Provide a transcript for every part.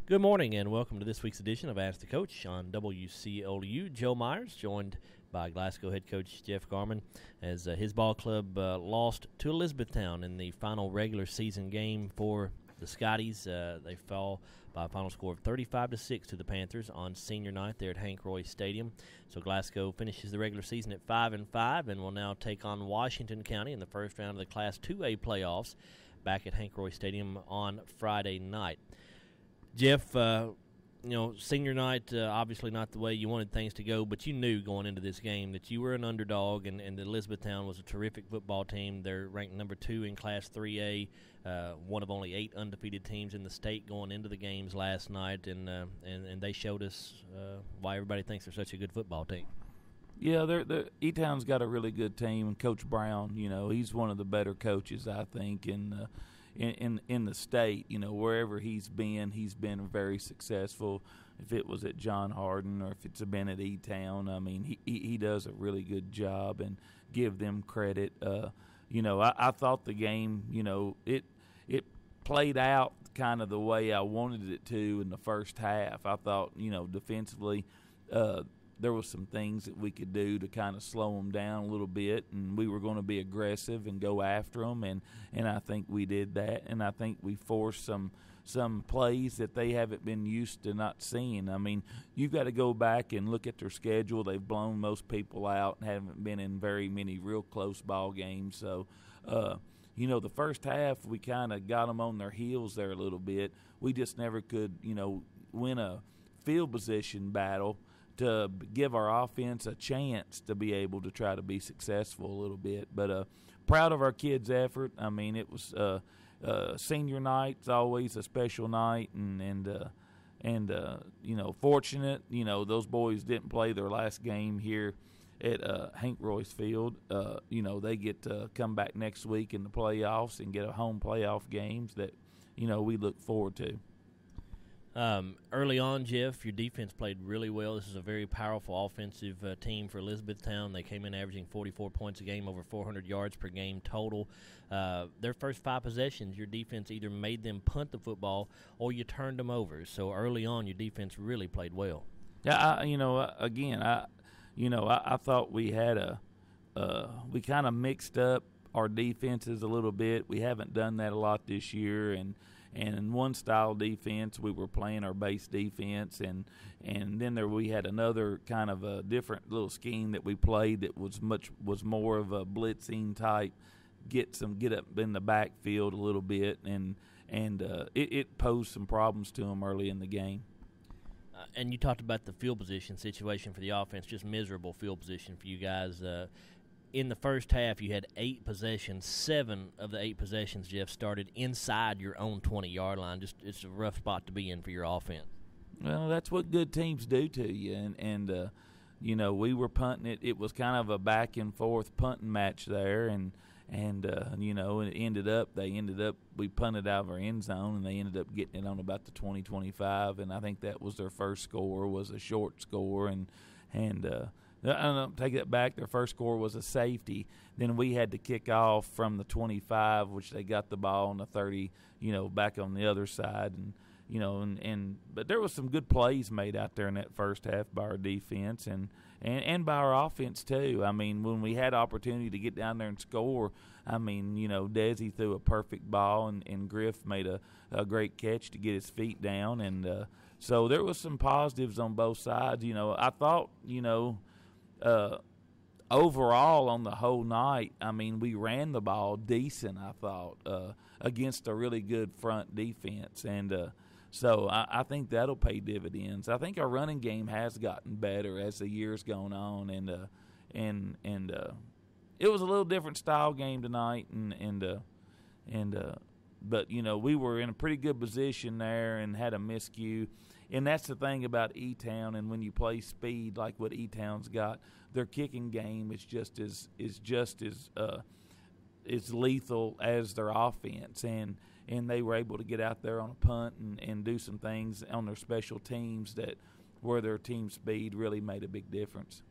Good morning and welcome to this week's edition of Ask the Coach on WCOU. Joe Myers, joined by Glasgow head coach Jeff Garman, as his ball club lost to Elizabethtown in the final regular season game for the Scotties. They fell by a final score of 35-6 to the Panthers on senior night there at Hank Roy Stadium. So Glasgow finishes the regular season at 5-5 and will now take on Washington County in the first round of the Class 2A playoffs back at Hank Roy Stadium on Friday night. Jeff, senior night, obviously not the way you wanted things to go, but you knew going into this game that you were an underdog, and Elizabethtown was a terrific football team. They're ranked number 2 in Class 3A, one of only 8 undefeated teams in the state going into the games last night, and they showed us why everybody thinks they're such a good football team. Yeah, E-Town's got a really good team, and Coach Brown, he's one of the better coaches, I think, in the state. Wherever he's been very successful. If it was at John Hardin or if it's been at E-Town, I mean, he does a really good job, and give them credit. I thought the game, it played out kind of the way I wanted it to in the first half. I thought, defensively, there was some things that we could do to kind of slow them down a little bit, and we were going to be aggressive and go after them, and I think we did that, and I think we forced some plays that they haven't been used to not seeing. I mean, you've got to go back and look at their schedule. They've blown most people out and haven't been in very many real close ball games. So, the first half we kind of got them on their heels there a little bit. We just never could, win a field position battle to give our offense a chance to be able to try to be successful a little bit. But proud of our kids' effort. I mean, it was senior night. It's always a special night, and fortunate. Those boys didn't play their last game here at Hank Royce Field. They get to come back next week in the playoffs and get a home playoff games that we look forward to. Early on, Jeff, your defense played really well. This is a very powerful offensive team for Elizabethtown. They came in averaging 44 points a game, over 400 yards per game total. Their first 5 possessions, your defense either made them punt the football or you turned them over. So early on, your defense really played well. Yeah, I thought we had we kind of mixed up our defenses a little bit. We haven't done that a lot this year, and in one style defense, we were playing our base defense, and then we had another kind of a different little scheme that we played that was more of a blitzing type, get up in the backfield a little bit, and it posed some problems to them early in the game. And you talked about the field position situation for the offense, just miserable field position for you guys. In the first half, you had 8 possessions. 7 of the 8 possessions, Jeff, started inside your own 20-yard line. It's a rough spot to be in for your offense. Well, that's what good teams do to you. And we were punting it. It was kind of a back-and-forth punting match there. And it ended up, we punted out of our end zone, and they ended up getting it on about the 20-25. And I think that was their first score, was a short score. And take that back. Their first score was a safety. Then we had to kick off from the 25, which they got the ball on the 30, back on the other side. But there was some good plays made out there in that first half by our defense and by our offense too. I mean, when we had opportunity to get down there and score, Desi threw a perfect ball, and Griff made a great catch to get his feet down. And so there was some positives on both sides. I thought, overall on the whole night, we ran the ball decent, I thought, against a really good front defense. And so I think that'll pay dividends. I think our running game has gotten better as the year's gone on. And it was a little different style game tonight. But, we were in a pretty good position there and had a miscue. And that's the thing about E-Town, and when you play speed like what E-Town's got, their kicking game is just as lethal as their offense. And they were able to get out there on a punt and do some things on their special teams that where their team speed really made a big difference.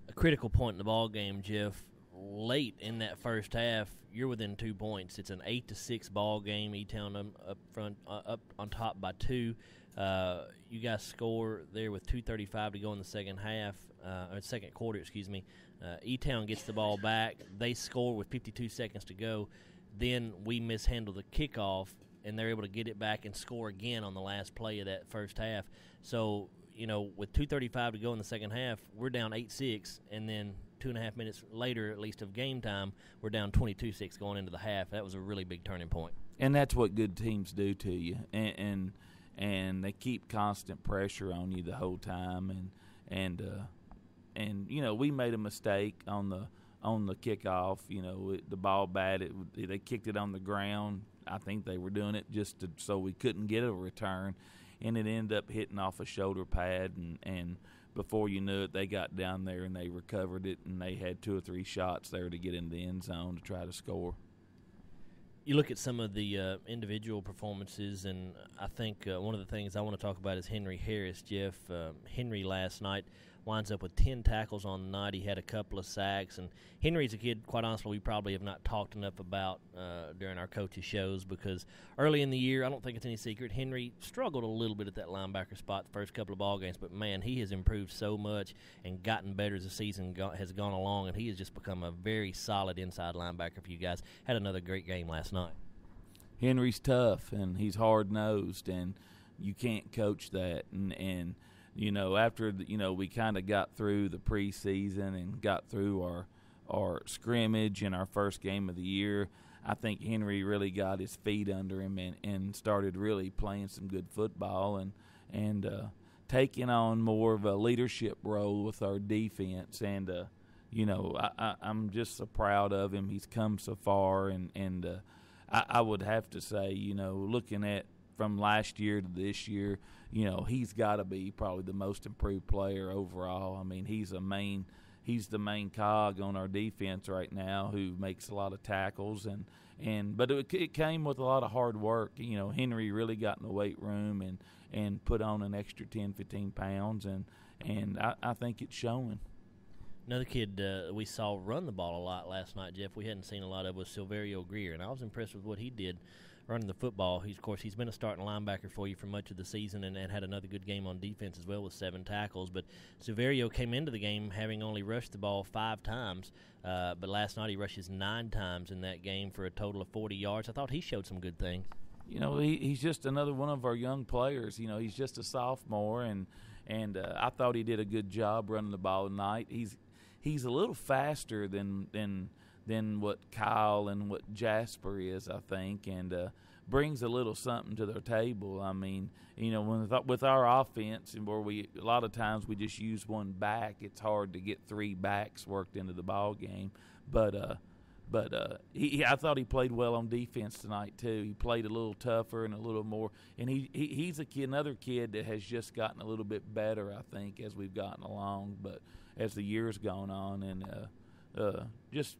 A critical point in the ball game, Jeff. Late in that first half, you're within 2 points. It's an 8-6 ball game. E-Town up front, up on top by 2. You guys score there with 2:35 to go in the second half, or second quarter, excuse me. E-Town gets the ball back. They score with 52 seconds to go. Then we mishandle the kickoff, and they're able to get it back and score again on the last play of that first half. So, with 2:35 to go in the second half, we're down 8-6, and then 2.5 minutes later, at least of game time, we're down 22-6 going into the half. That was a really big turning point. And that's what good teams do to you, and they keep constant pressure on you the whole time, and we made a mistake on the kickoff. The ball batted, they kicked it on the ground. I think they were doing it just so we couldn't get a return, and it ended up hitting off a shoulder pad, and before you knew it, they got down there and they recovered it, and they had 2 or 3 shots there to get in the end zone to try to score. You look at some of the individual performances, and I think one of the things I want to talk about is Henry Harris. Jeff, Henry last night winds up with 10 tackles on the night. He had a couple of sacks, and Henry's a kid, quite honestly, we probably have not talked enough about during our coaches' shows, because early in the year, I don't think it's any secret, Henry struggled a little bit at that linebacker spot the first couple of ball games, but, man, he has improved so much and gotten better as the season has gone along, and he has just become a very solid inside linebacker for you guys. Had another great game last night. Henry's tough, and he's hard-nosed, and you can't coach that, and after we kind of got through the preseason and got through our scrimmage in our first game of the year, I think Henry really got his feet under him and started really playing some good football and taking on more of a leadership role with our defense. And I'm just so proud of him. He's come so far, and I would have to say, looking at from last year to this year, he's got to be probably the most improved player overall. I mean, he's the main cog on our defense right now, who makes a lot of tackles, but it came with a lot of hard work. Henry really got in the weight room and put on an extra 10, 15 pounds, and I think it's showing. Another kid we saw run the ball a lot last night, Jeff, we hadn't seen a lot of, was Silverio Greer, and I was impressed with what he did running the football. He's been a starting linebacker for you for much of the season, and had another good game on defense as well with 7 tackles. But Silverio came into the game having only rushed the ball 5 times, but last night he rushes 9 times in that game for a total of 40 yards. I thought he showed some good things. He's just another one of our young players. He's just a sophomore, and I thought he did a good job running the ball tonight. He's a little faster than what Kyle and what Jasper is, I think, and brings a little something to their table. I mean, with our offense, and where a lot of times we just use one back, it's hard to get 3 backs worked into the ball game. But I thought he played well on defense tonight too. He played a little tougher and a little more, and he's another kid that has just gotten a little bit better, I think, as we've gotten along. But as the years gone on, and just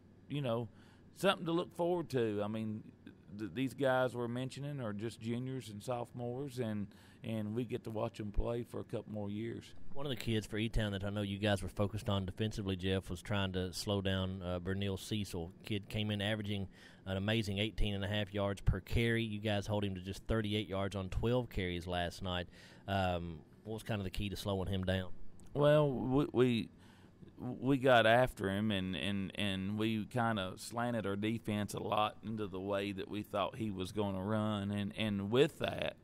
something to look forward to. I mean, these guys we're mentioning are just juniors and sophomores, and we get to watch them play for a couple more years. One of the kids for E-Town that I know you guys were focused on defensively, Jeff, was trying to slow down Bernil Cecil. Kid came in averaging an amazing 18.5 yards per carry. You guys hold him to just 38 yards on 12 carries last night. What was kind of the key to slowing him down? Well, we got after him, and we kind of slanted our defense a lot into the way that we thought he was going to run, and with that,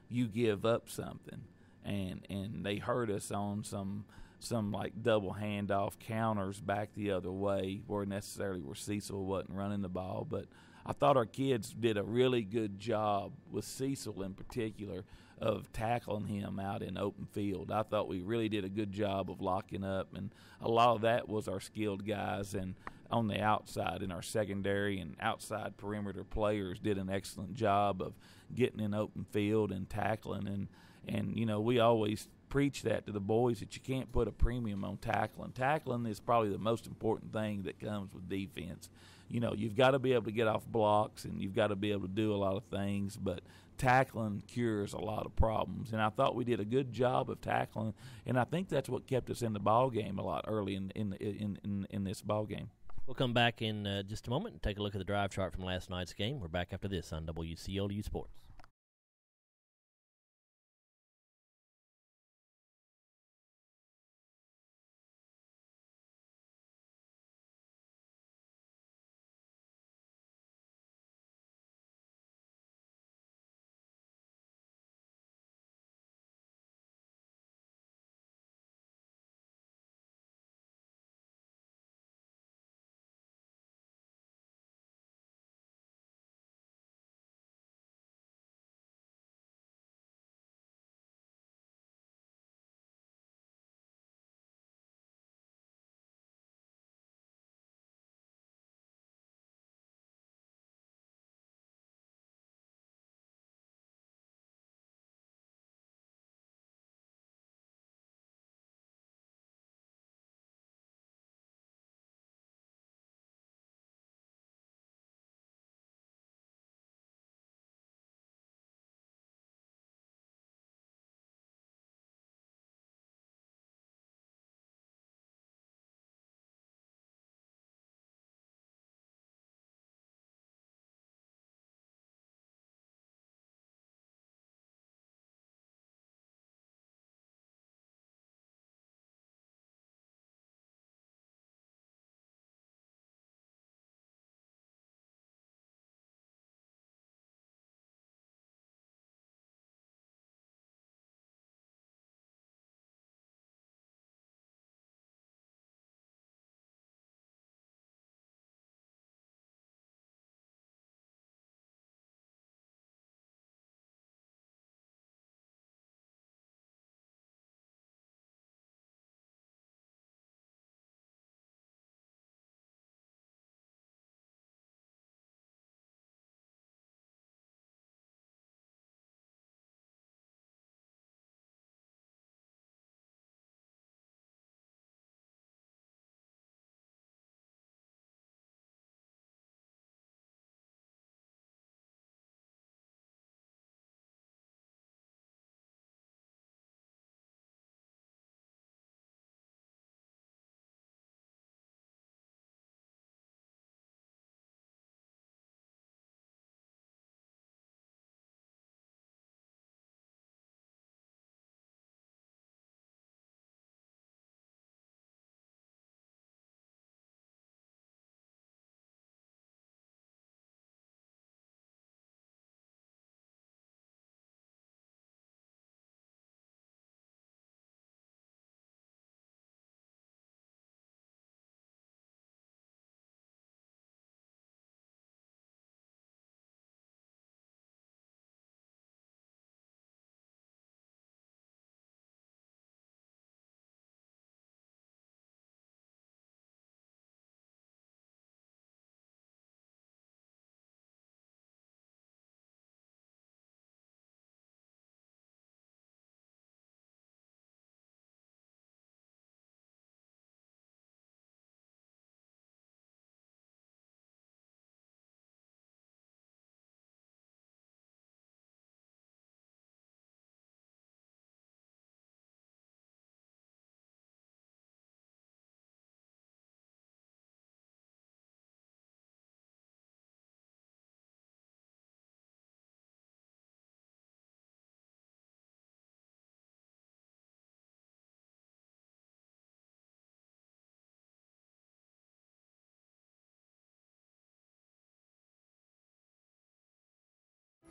you give up something, and they hurt us on some like double handoff counters back the other way, where Cecil wasn't running the ball. But I thought our kids did a really good job with Cecil in particular of tackling him out in open field. I thought we really did a good job of locking up, and a lot of that was our skilled guys and on the outside, and our secondary and outside perimeter players did an excellent job of getting in open field and tackling. And we always preach that to the boys, that you can't put a premium on tackling. Tackling is probably the most important thing that comes with defense. You've got to be able to get off blocks, and you've got to be able to do a lot of things, but tackling cures a lot of problems. And I thought we did a good job of tackling, and I think that's what kept us in the ball game a lot early in this ball game. We'll come back in just a moment and take a look at the drive chart from last night's game. We're back after this on WCLU Sports.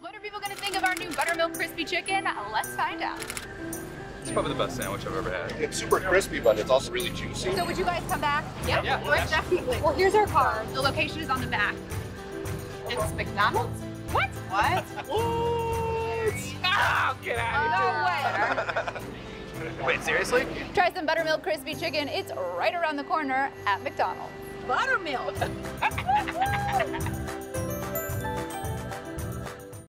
What are people going to think of our new buttermilk crispy chicken? Let's find out. It's probably the best sandwich I've ever had. It's super crispy, but it's also really juicy. So would you guys come back? Yeah, definitely. Well, here's our card. The location is on the back. It's McDonald's? What? What? Oh, get out No way. Wait, seriously? Try some buttermilk crispy chicken. It's right around the corner at McDonald's. Buttermilk.